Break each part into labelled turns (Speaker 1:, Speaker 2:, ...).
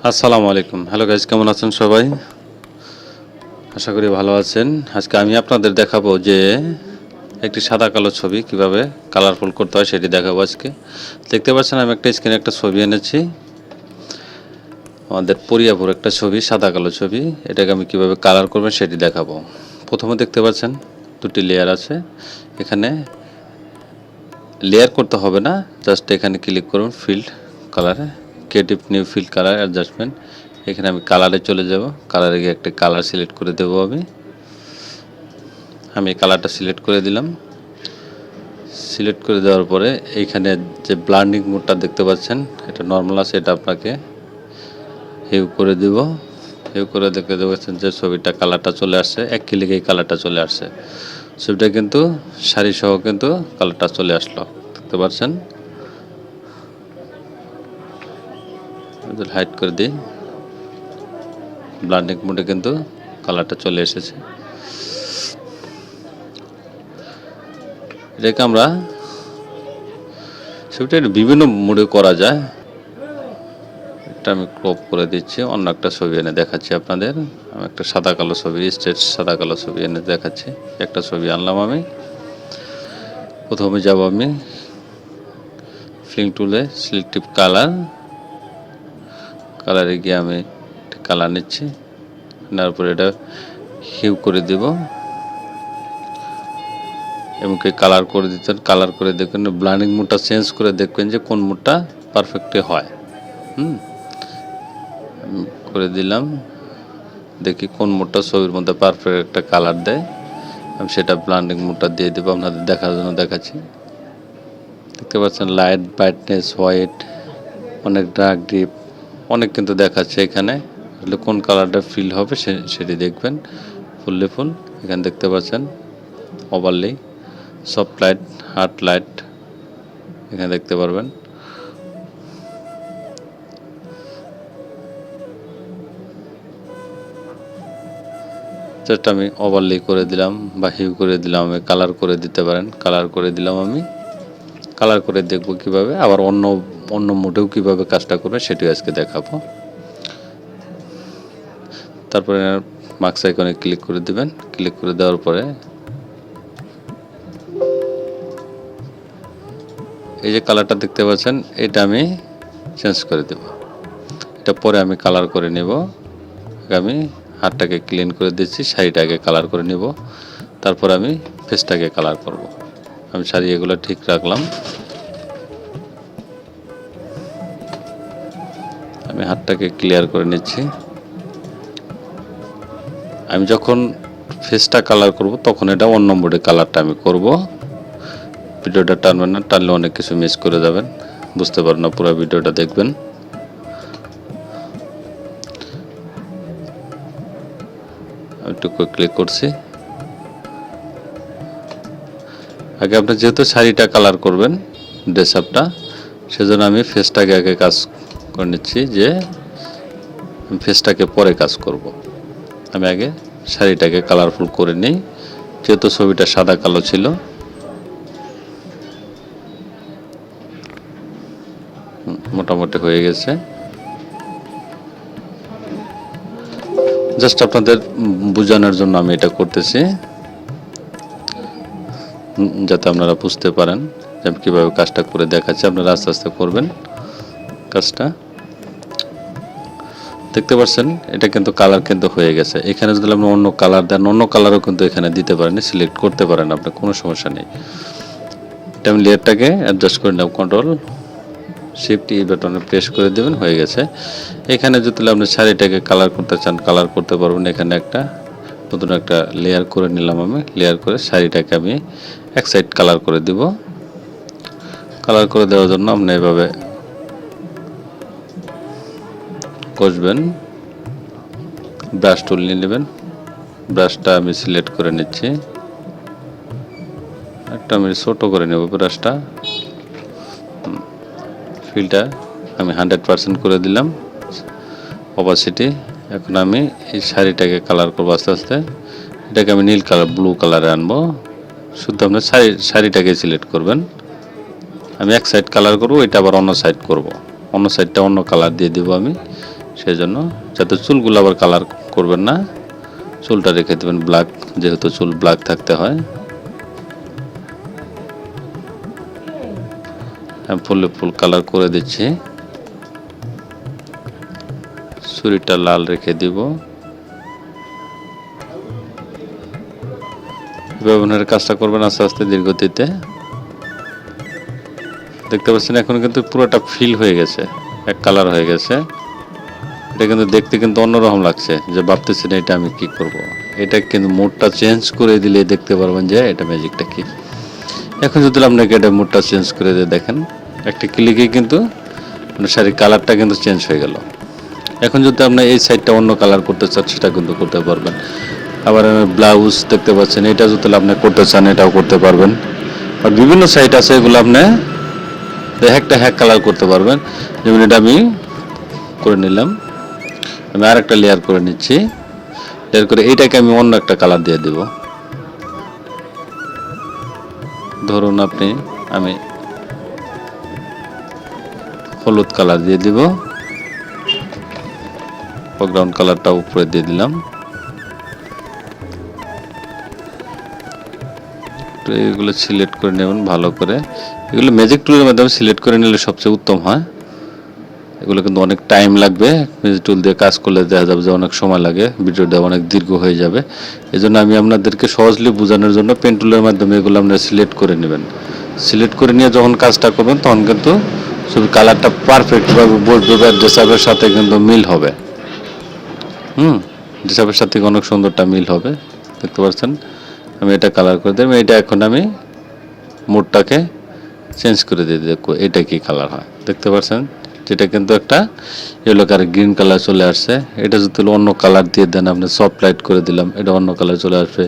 Speaker 1: আসসালামু আলাইকুম। Hello guys, কেমন আছেন সবাই? আশা করি ভালো আছেন। আজকে আমি আপনাদের দেখাবো যে একটি সাদা কালো ছবি কিভাবে কালারফুল করতে হয় সেটি দেখাবো আজকে। দেখতে পাচ্ছেন আমি একটা স্ক্রিনে একটা ছবি এনেছি। আমাদের পরিয়াপুর একটা ছবি, সাদা কালো ছবি। এটাকে আমি কিভাবে কালার করবেন সেটি দেখাবো। প্রথমে দেখতে পাচ্ছেন দুটি লেয়ার আছে। এখানে লেয়ার করতে হবে না, জাস্ট এখানে ক্লিক করুন ফিল্ড কালারে, creative new field colour adjustment. এখানে আমি কালারে চলে যাব। কালারে গিয়ে একটা কালার সিলেক্ট করে দেবো। আমি কালারটা সিলেক্ট করে দিলাম। সিলেক্ট করে দেওয়ার পরে এইখানে যে ব্লান্ডিং মোডটা দেখতে পাচ্ছেন, এটা নর্মাল আছে, এটা আপনাকে হিউ করে দিব। হিউ করে দেখতে পাচ্ছেন যে ছবিটা কালারটা চলে আসছে, এক ক্লিকেই কালারটা চলে আসছে। ছবিটা কিন্তু শাড়ি সহ কিন্তু কালারটা চলে আসলো, দেখতে পাচ্ছেন। হাইড করে দিই, ব্লান্ডিং মোডে কিন্তু কালারটা চলে এসেছে। এটাকে আমরা ছবিটা বিভিন্ন মোডে করা যায়। এটা আমি ক্রপ করে দিচ্ছি, অন্য একটা ছবি এনে দেখাচ্ছি আপনাদের। আমি একটা সাদা কালো ছবি, স্ট্রেট সাদা কালো ছবি এনে দেখাচ্ছি। একটা ছবি আনলাম আমি। প্রথমে যাব আমি ফিলিং টুলে, সিলেক্টিভ কালার, কালারে গিয়ে আমি কালার নিচ্ছি। নেওয়ার পরে এটা হিউ করে দেব এবং কালার করে দিতেন। কালার করে দেখবেন ব্লান্ডিং মোডটা চেঞ্জ করে দেখবেন যে কোন মোডটা পারফেক্টলি হয়। করে দিলাম, দেখি কোন মোডটা ছবির মধ্যে পারফেক্ট একটা কালার দেয়। আমি সেটা ব্লান্ডিং মোডটা দিয়ে দেবো, আপনাদের দেখার জন্য দেখাচ্ছি। দেখতে পাচ্ছেন লাইট, ব্রাইটনেস, হোয়াইট, অনেক ডার্ক, ডিপ, অনেক কিন্তু দেখাচ্ছে এখানে। তাহলে কোন কালারটা ফিল হবে সেটি দেখবেন। ফুললি ফুল এখানে দেখতে পাচ্ছেন overlay, soft light, hard light এখানে দেখতে পারবেন। জাস্ট আমি ওভারলি করে দিলাম বা হিউ করে দিলাম, আমি কালার করে দিতে পারেন। কালার করে দিলাম, আমি কালার করে দেখব কিভাবে, আবার অন্য অন্য মোডেও কিভাবে কাজটা করবে সেটিও আজকে দেখাবো। তারপরে মার্কস আইকনে ক্লিক করে দিবেন। ক্লিক করে দেওয়ার পরে এই যে কালারটা দেখতে পাচ্ছেন, এটা আমি চেঞ্জ করে দেব। এটা পরে আমি কালার করে নেব। আমি হাতটাকে ক্লিন করে দিচ্ছি, শাড়িটাকে কালার করে নেব। তারপর আমি ফেসটাকে কালার করব। আমি শাড়ি এগুলো ঠিক রাখলাম। আমি হাতটাকে ক্লিয়ার করে নিচ্ছি। আমি যখন ফেসটা কালার করব তখন এটা অন্য মোডে কালারটা আমি করব। ভিডিওটা টানবেন না, টানলে অনেক কিছু মিস করে যাবেন, বুঝতে পারবেন না। পুরো ভিডিওটা দেখবেন। আমি একটু ক্লিক করছি। আগে আপনি যেহেতু শাড়িটা কালার করবেন, ড্রেস আপটা, সেজন্য আমি ফেসটাকে আগে কাজ করে নিচ্ছি, যে আমি ফেসটাকে পরে কাজ করব। আমি আগে শাড়িটাকে কালারফুল করে নিই, যেহেতু ছবিটা সাদা কালো ছিল। মোটামুটি হয়ে গেছে। জাস্ট আপনাদের বোঝানোর জন্য আমি এটা করতেছি, যাতে আপনারা বুঝতে পারেন যে আমি কীভাবে কাজটা করে দেখাচ্ছি। আপনারা আস্তে আস্তে করবেন কাজটা। দেখতে পাচ্ছেন এটা কিন্তু কালার কিন্তু হয়ে গেছে। এখানে যদি আপনি অন্য কালার দেন, অন্য কালারও কিন্তু এখানে দিতে পারেন, সিলেক্ট করতে পারেন, আপনার কোনো সমস্যা নেই। এটা আমি লেয়ারটাকে অ্যাডজাস্ট করে নেব, কন্ট্রোল শিফট ই বাটনে প্রেস করে দেবেন, হয়ে গেছে। এখানে যদি আপনি শাড়িটাকে কালার করতে চান, কালার করতে পারবেন। এখানে একটা নতুন একটা লেয়ার করে নিলাম আমি। লেয়ার করে শাড়িটাকে আমি এক সাইড কালার করে দিব। কালার করে দেওয়ার জন্য আপনি এভাবে কষবেন, ব্রাশ টুল নিয়ে নেবেন। ব্রাশটা আমি সিলেক্ট করে নিচ্ছি, একটা আমি ছোট করে নেব ব্রাশটা। ফিলটা আমি 100% করে দিলাম, অপাসিটি। এখন আমি এই শাড়িটাকে কালার করবো আস্তে আস্তে। এটাকে আমি নীল কালার, ব্লু কালারে আনবো। শুধু আপনার শাড়িটাকে সিলেক্ট করবেন। আমি এক সাইড কালার করবো, এটা আবার অন্য সাইড করব। অন্য সাইডটা অন্য কালার দিয়ে দেবো আমি। সেই জন্য যাতে চুলগুলো আবার কালার করবেন না, চুলটা রেখে দেবেন ব্ল্যাক, যেহেতু চুল ব্ল্যাক থাকতে হয়। আমি ফুলে ফুল কালার করে দিচ্ছি, ছুরিটা লাল রেখে দিব। ব্যবহারের কাজটা করবেন আস্তে আস্তে ধীর গতিতে। দেখতে পাচ্ছেন এখন কিন্তু পুরোটা ফিল হয়ে গেছে, এক কালার হয়ে গেছে। এটা কিন্তু দেখতে কিন্তু অন্যরকম লাগছে, যে ভাবতেছেন এটা আমি কি করব। এটা কিন্তু মুডটা চেঞ্জ করে দিলে দেখতে পারবেন যে এটা ম্যাজিকটা কি। এখন যদি আপনাকে এটা মুডটা চেঞ্জ করে দিয়ে দেখেন, একটা ক্লিকে কিন্তু শাড়ির কালারটা কিন্তু চেঞ্জ হয়ে গেল। এখন যদি আপনি এই সাইডটা অন্য কালার করতে চান সেটা কিন্তু করতে পারবেন। আবার ব্লাউজ দেখতে পাচ্ছেন, এটা যদি আপনি করতে চান এটাও করতে পারবেন। আর বিভিন্ন সাইট আছে, এগুলো আপনি একটা হ্যাক কালার করতে পারবেন। যেমন এটা আমি করে নিলাম, আমি আর একটা লেয়ার করে নিচ্ছি। লেয়ার করে এইটাকে আমি অন্য একটা কালার দিয়ে দেব। ধরুন আমি হলুদ কালার দিয়ে দিব, ব্যাকগ্রাউন্ড কালারটা উপরে দিয়ে দিলাম। এগুলো সিলেক্ট করে নেবেন ভালো করে। এগুলো ম্যাজিক টুলের মাধ্যমে সিলেক্ট করে নিলে সবচেয়ে উত্তম হয়। এগুলো কিন্তু অনেক টাইম লাগবে, ম্যাজিক টুল দিয়ে কাজ করলে দেখা যাবে যে অনেক সময় লাগে, ভিডিওটা অনেক দীর্ঘ হয়ে যাবে। এই জন্য আমি আপনাদেরকে সহজলি বোঝানোর জন্য পেন টুলের মাধ্যমে এগুলো আপনারা সিলেক্ট করে নেবেন। সিলেক্ট করে নিয়ে যখন কাজটা করবেন তখন কিন্তু শুধু কালারটা পারফেক্টভাবে বসবে বা ড্রেসআপের সাথে কিন্তু মিল হবে। ড্রেসআপের সাথে অনেক সুন্দরটা মিল হবে। দেখতে পাচ্ছেন আমি এটা কালার করে দিলাম। এটা এখন আমি মোডটাকে চেঞ্জ করে দিয়ে দেখো এটা কি কালার হয়। দেখতে পাচ্ছেন যেটা কিন্তু একটা ইয়েলো কালার গ্রিন কালার চলে আসছে। এটা যদি অন্য কালার দিয়ে দেন, আপনি সফট লাইট করে দিলাম, এটা অন্য কালার চলে আসবে।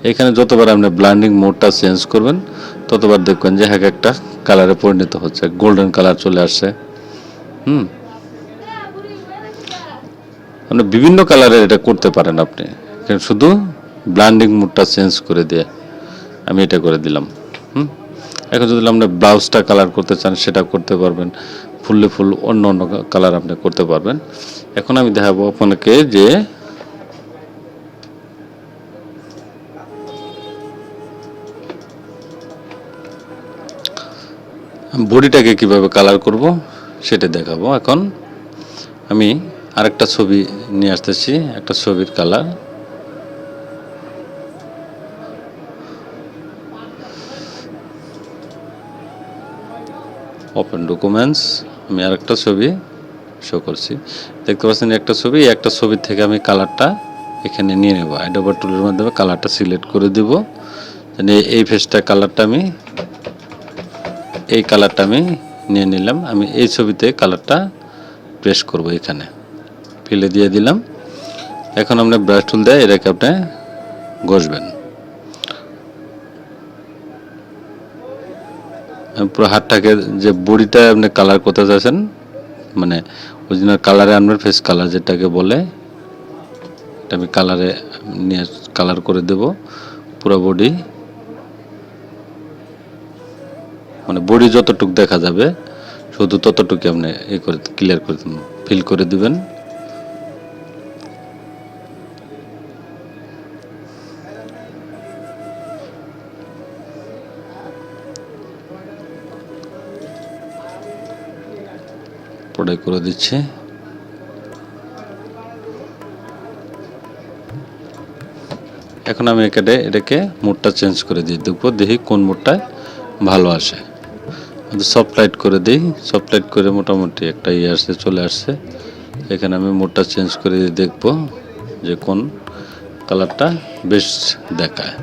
Speaker 1: এখানে যতবার আপনি ব্লান্ডিং মোডটা চেঞ্জ করবেন ততবার দেখবেন যে এক একটা কালারে পরিণত হচ্ছে, গোল্ডেন কালার চলে আসছে। আপনি বিভিন্ন কালারের এটা করতে পারেন আপনি, শুধু ব্লান্ডিং মোডটা চেঞ্জ করে দিয়ে আমি এটা করে দিলাম। এখন যদি আপনি ব্লাউজটা কালার করতে চান সেটা করতে পারবেন, ফুললে ফুল অন্য অন্য কালার আপনি করতে পারবেন। এখন আমি দেখাবো আপনাকে যে বডিটাকে কিভাবে কালার করব সেটা দেখাবো। এখন আমি আরেকটা ছবি নিয়ে আসতেছি, একটা ছবির কালার। ওপেন ডকুমেন্টস, আমি আরেকটা ছবি শো করছি। দেখতে পাচ্ছেন একটা ছবি, একটা ছবির থেকে আমি কালারটা এখানে নিয়ে নেব। অ্যাডোব টুলের মাধ্যমে কালারটা সিলেক্ট করে দেব। এই ফেসটা কালারটা আমি নিয়ে নিলাম। আমি এই ছবিতে কালারটা প্রেস করব, এখানে ফেলে দিয়ে দিলাম। এখন আপনি ব্রাশ টুল দিয়ে এটাকে আপনি ঘষবেন। পুরো হাতটাকে, যে বডিটা আপনি কালার করতে চাচ্ছেন, মানে অরিজিনাল কালারে আনবেন, ফেস কালার যেটাকে বলে, এটা আমি কালারে নিয়ে কালার করে দেব পুরো বডি। মানে বডি যতটুকু দেখা যাবে শুধু ততটুকু আপনি করে ক্লিয়ার করে ফিল করে দিবেন। পড়াই করে দিচ্ছি। এখন আমি এটাকে মোডটা চেঞ্জ করে দিয়ে দেখবো, দেখি কোন মোডটায় ভালো আসে। সফট লাইট করে দিই, সফট লাইট করে মোটামুটি একটা চলে আসছে। এখানে আমি মোডটা চেঞ্জ করে দিয়ে দেখবো যে কোন কালারটা বেশ দেখায়।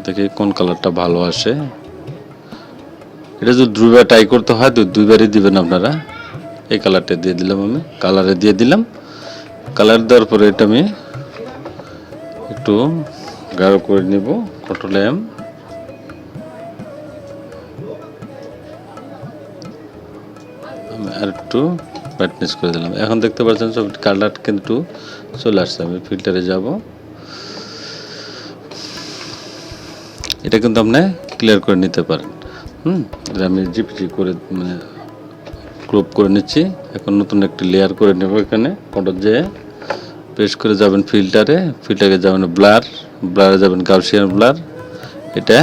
Speaker 1: দেখি কোন কালারটা ভালো আসে। এটা যদি দুইবার ট্রাই করতে হয় তো দুইবারই দিবেন আপনারা। এই কালারটা দিয়ে দিলাম, আমি কালারে দিয়ে দিলাম। কালার দেওয়ার পরে এটা আমি একটু গাঢ় করে নিব, কন্ট্রোল এম। আমি আর একটু ব্রাইটনেস করে দিলাম। এখন দেখতে পাচ্ছেন সব কালার কিন্তু চলে আসছে। আমি ফিল্টারে যাব, এটা কিন্তু আপনি ক্লিয়ার করে নিতে পারেন। এটা আমি জিপিজি করে মানে ক্রপ করে নিচ্ছি। এখন নতুন একটি লেয়ার করে নেব। এখানে কন্ট্রোল জে প্রেস করে যাবেন ফিল্টারে যাবেন ব্লারে যাবেন গাউসিয়ান ব্লার। এটা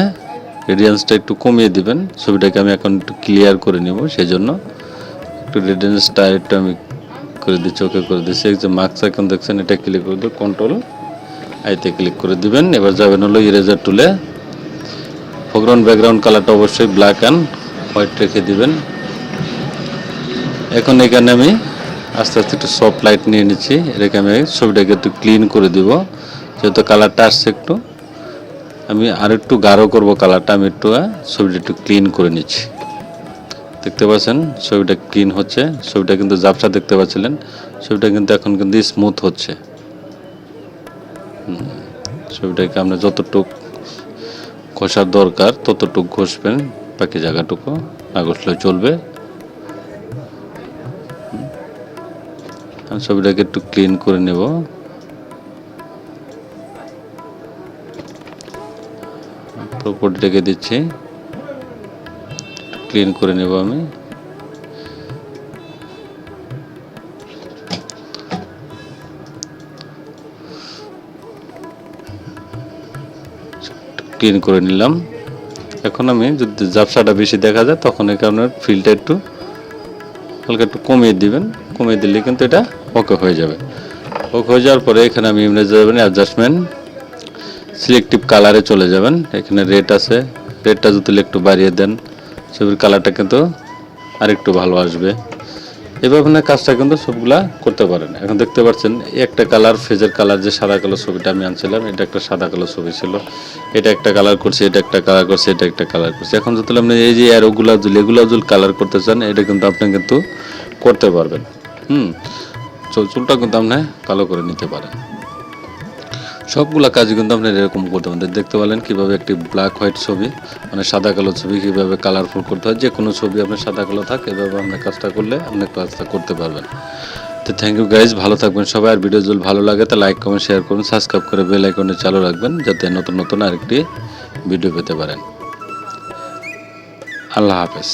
Speaker 1: রেডিয়ান্সটা একটু কমিয়ে দিবেন। ছবিটাকে আমি এখন একটু ক্লিয়ার করে নেব, সেই জন্য একটু রেডিয়ান্সটা একটু আমি করে দিচ্ছি, ওকে করে দিচ্ছি। এই যে মার্কস আইকন দেখছেন, এটা ক্লিক করে দিয়ে কন্ট্রোল আইতে ক্লিক করে দিবেন। এবার যাবেন হলো ইরেজার টুলে। ফোরগ্রাউন্ড ব্যাকগ্রাউন্ড কালারটা অবশ্যই ব্ল্যাক অ্যান্ড হোয়াইট রেখে দিবেন। এখন এখানে আমি আস্তে আস্তে একটু সফট লাইট নিয়ে নিচ্ছি, এটাকে আমি ছবিটাকে একটু ক্লিন করে দিব। যেহেতু কালারটা আসছে একটু, আমি আর একটু গাঢ় করব কালারটা। আমি একটু ছবিটা একটু ক্লিন করে নিচ্ছি। দেখতে পাচ্ছেন ছবিটা ক্লিন হচ্ছে। ছবিটা কিন্তু ঝাপসা দেখতে পাচ্ছিলেন, ছবিটা কিন্তু এখন কিন্তু স্মুথ হচ্ছে। ছবিটাকে আমরা যতটুক ঘষার দরকার ততটুক ঘষবেন, বাকি জায়গাটুকু না ঘষলে চলবে। আমি ছবিটাকে একটু ক্লিন করে নেব। প্রপার্টিটাকে দিচ্ছি, ক্লিন করে নেব আমি। ক্লিন করে নিলাম। এখন আমি যদি ঝাপসাটা বেশি দেখা যায় তখন এই কারণে ফিলটা একটু হালকা একটু কমিয়ে দিবেন। কমিয়ে দিলে কিন্তু এটা ওকে হয়ে যাবে। ওকে হয়ে যাওয়ার পরে এখানে আমি যাবেন অ্যাডজাস্টমেন্ট, সিলেক্টিভ কালারে চলে যাবেন। এখানে রেড আছে, রেডটা যদি একটু বাড়িয়ে দেন ছবির কালারটা কিন্তু আরেকটু ভালো আসবে। এভাবে না কাজটা কিন্তু সবগুলা করতে পারেন। এখন দেখতে পাচ্ছেন একটা কালার, ফেজের কালার, যে সাদা কালো ছবিটা আমি আনছিলাম, এটা একটা সাদা কালো ছবি ছিল, এটা একটা কালার করছি, এটা একটা কালার করছি, এটা একটা কালার করছি। এখন যদি আপনি এই যে এগুলা কালার করতে চান, এটা কিন্তু আপনি কিন্তু করতে পারবেন। চুলটা কিন্তু আপনি কালো করে নিতে পারেন। সবগুলা কাজ কিন্তু আপনি এরকম করতে পারেন। দেখতে পেলেন কীভাবে একটি ব্ল্যাক হোয়াইট ছবি, মানে সাদা কালো ছবি কীভাবে কালারফুল করতে হয়। যে কোনো ছবি আপনার সাদা কালো থাকে, এভাবে আপনি কাজটা করলে আপনি কাজটা করতে পারবেন। তো থ্যাংক ইউ গাইজ, ভালো থাকবেন সবাই। আর ভিডিও যদি ভালো লাগে তো লাইক কমেন্ট শেয়ার করুন, সাবস্ক্রাইব করে বেল আইকনে চালু রাখবেন, যাতে নতুন নতুন আরেকটি ভিডিও পেতে পারেন। আল্লাহ হাফেজ।